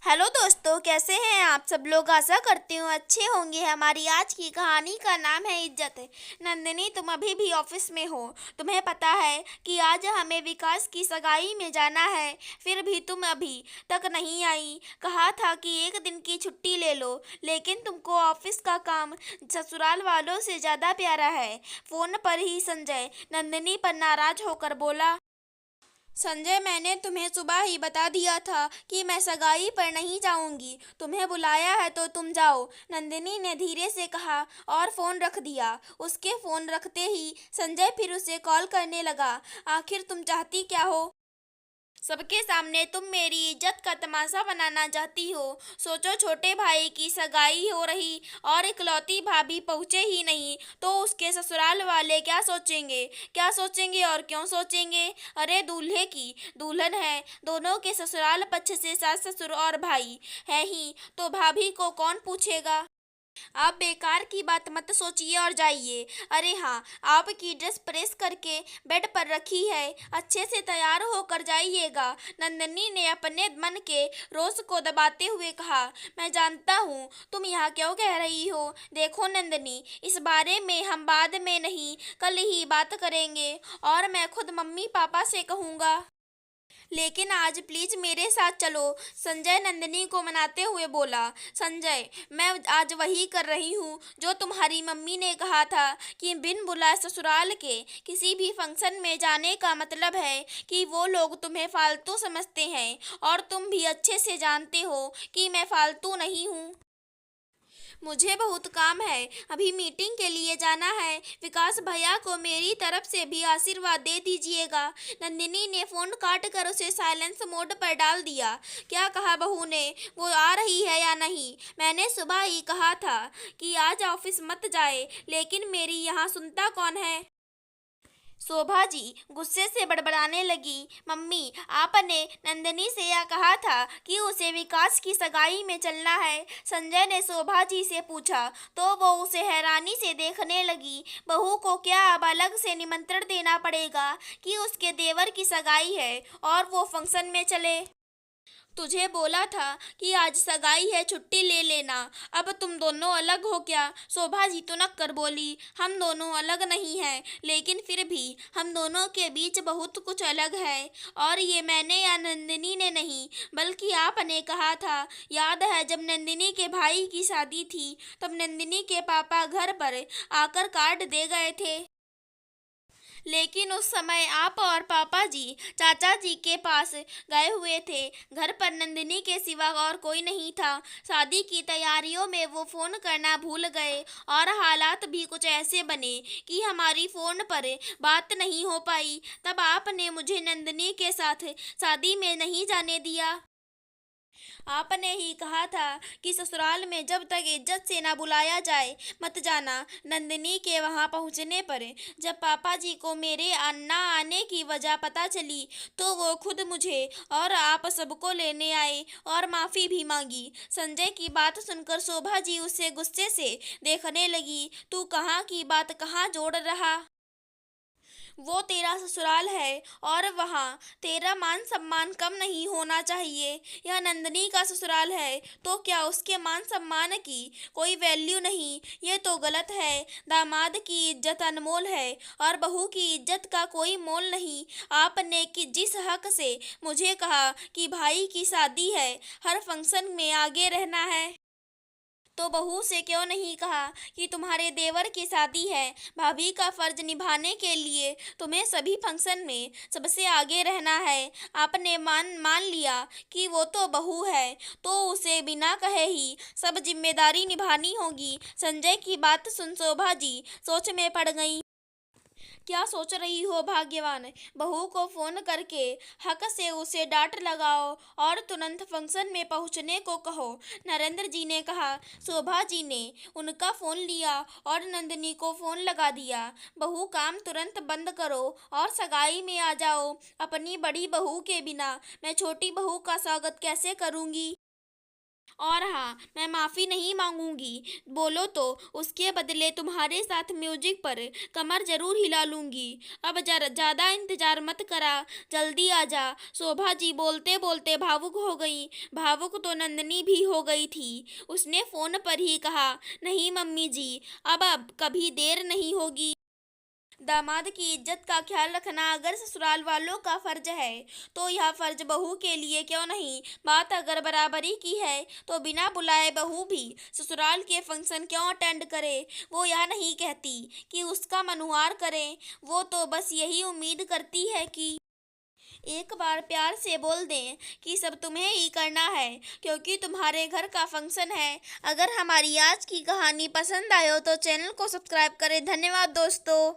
Hello दोस्तों, कैसे हैं आप सब लोग। आशा करती हूँ अच्छे होंगे। हमारी आज की कहानी का नाम है इज्जत। नंदिनी, तुम अभी भी ऑफिस में हो। तुम्हें पता है कि आज हमें विकास की सगाई में जाना है, फिर भी तुम अभी तक नहीं आई। कहा था कि एक दिन की छुट्टी ले लो, लेकिन तुमको ऑफिस का काम ससुराल वालों से ज़्यादा प्यारा है। फ़ोन पर ही संजय नंदिनी पर नाराज होकर बोला, संजय, मैंने तुम्हें सुबह ही बता दिया था कि मैं सगाई पर नहीं जाऊंगी। तुम्हें बुलाया है तो तुम जाओ। नंदिनी ने धीरे से कहा और फोन रख दिया। उसके फोन रखते ही संजय फिर उसे कॉल करने लगा। आखिर तुम चाहती क्या हो। सबके सामने तुम मेरी इज्जत का तमाशा बनाना चाहती हो। सोचो, छोटे भाई की सगाई हो रही और इकलौती भाभी पहुंचे ही नहीं तो उसके ससुराल वाले क्या सोचेंगे। क्या सोचेंगे और क्यों सोचेंगे। अरे, दूल्हे की दुल्हन है, दोनों के ससुराल पक्ष से सास ससुर और भाई है ही, तो भाभी को कौन पूछेगा। आप बेकार की बात मत सोचिए और जाइए। अरे हाँ, आपकी ड्रेस प्रेस करके बेड पर रखी है, अच्छे से तैयार होकर जाइएगा। नंदिनी ने अपने मन के रोष को दबाते हुए कहा, मैं जानता हूँ तुम यहाँ क्यों कह रही हो। देखो नंदिनी, इस बारे में हम बाद में नहीं, कल ही बात करेंगे और मैं खुद मम्मी पापा से कहूँगा। लेकिन आज प्लीज मेरे साथ चलो, संजय नंदिनी को मनाते हुए बोला। संजय, मैं आज वही कर रही हूँ जो तुम्हारी मम्मी ने कहा था कि बिन बुलाए ससुराल के किसी भी फंक्शन में जाने का मतलब है कि वो लोग तुम्हें फालतू समझते हैं, और तुम भी अच्छे से जानते हो कि मैं फालतू नहीं हूँ। मुझे बहुत काम है, अभी मीटिंग के लिए जाना है। विकास भैया को मेरी तरफ से भी आशीर्वाद दे दीजिएगा। नंदिनी ने फोन काट कर उसे साइलेंस मोड पर डाल दिया। क्या कहा बहू ने, वो आ रही है या नहीं। मैंने सुबह ही कहा था कि आज ऑफिस मत जाए, लेकिन मेरी यहाँ सुनता कौन है। शोभा जी गुस्से से बड़बड़ाने लगी, मम्मी, आपने नंदिनी से यह कहा था कि उसे विकास की सगाई में चलना है। संजय ने शोभा जी से पूछा तो वो उसे हैरानी से देखने लगी। बहू को क्या अब अलग से निमंत्रण देना पड़ेगा कि उसके देवर की सगाई है और वो फंक्शन में चले। तुझे बोला था कि आज सगाई है, छुट्टी ले लेना। अब तुम दोनों अलग हो क्या। शोभा जी तो नक कर बोली, हम दोनों अलग नहीं हैं, लेकिन फिर भी हम दोनों के बीच बहुत कुछ अलग है। और ये मैंने या नंदिनी ने नहीं, बल्कि आपने कहा था। याद है जब नंदिनी के भाई की शादी थी, तब नंदिनी के पापा घर पर आकर कार्ड दे गए थे। लेकिन उस समय आप और पापा जी चाचा जी के पास गए हुए थे। घर पर नंदिनी के सिवा और कोई नहीं था। शादी की तैयारियों में वो फ़ोन करना भूल गए और हालात भी कुछ ऐसे बने कि हमारी फ़ोन पर बात नहीं हो पाई। तब आपने मुझे नंदिनी के साथ शादी में नहीं जाने दिया। आपने ही कहा था कि ससुराल में जब तक इज्जत से ना बुलाया जाए मत जाना। नंदिनी के वहां पहुंचने पर जब पापा जी को मेरे ना आने की वजह पता चली तो वो खुद मुझे और आप सबको लेने आए और माफ़ी भी मांगी। संजय की बात सुनकर शोभा जी उसे गुस्से से देखने लगी। तू कहाँ की बात कहाँ जोड़ रहा। वो तेरा ससुराल है और वहाँ तेरा मान सम्मान कम नहीं होना चाहिए। यह नंदिनी का ससुराल है तो क्या उसके मान सम्मान की कोई वैल्यू नहीं। ये तो गलत है। दामाद की इज्जत अनमोल है और बहू की इज्जत का कोई मोल नहीं। आपने कि जिस हक से मुझे कहा कि भाई की शादी है, हर फंक्शन में आगे रहना है, तो बहू से क्यों नहीं कहा कि तुम्हारे देवर की शादी है। भाभी का फर्ज निभाने के लिए तुम्हें सभी फंक्शन में सबसे आगे रहना है। आपने मान मान लिया कि वो तो बहू है, तो उसे बिना कहे ही सब जिम्मेदारी निभानी होगी। संजय की बात सुन शोभा जी सोच में पड़ गई। क्या सोच रही हो भाग्यवान। बहू को फोन करके हक से उसे डांट लगाओ और तुरंत फंक्शन में पहुंचने को कहो, नरेंद्र जी ने कहा। शोभा जी ने उनका फोन लिया और नंदिनी को फोन लगा दिया। बहू, काम तुरंत बंद करो और सगाई में आ जाओ। अपनी बड़ी बहू के बिना मैं छोटी बहू का स्वागत कैसे करूंगी। और हाँ, मैं माफ़ी नहीं मांगूंगी, बोलो तो उसके बदले तुम्हारे साथ म्यूजिक पर कमर जरूर हिला लूंगी। अब ज़्यादा इंतजार मत करा, जल्दी आ जा। शोभा जी बोलते बोलते भावुक हो गई। भावुक तो नंदिनी भी हो गई थी। उसने फ़ोन पर ही कहा, नहीं मम्मी जी, अब कभी देर नहीं होगी। दामाद की इज्जत का ख्याल रखना अगर ससुराल वालों का फर्ज है तो यह फर्ज बहू के लिए क्यों नहीं। बात अगर बराबरी की है तो बिना बुलाए बहू भी ससुराल के फंक्शन क्यों अटेंड करे। वो यह नहीं कहती कि उसका मनुहार करें, वो तो बस यही उम्मीद करती है कि एक बार प्यार से बोल दें कि सब तुम्हें ही करना है क्योंकि तुम्हारे घर का फंक्शन है। अगर हमारी आज की कहानी पसंद आए हो तो चैनल को सब्सक्राइब करें। धन्यवाद दोस्तों।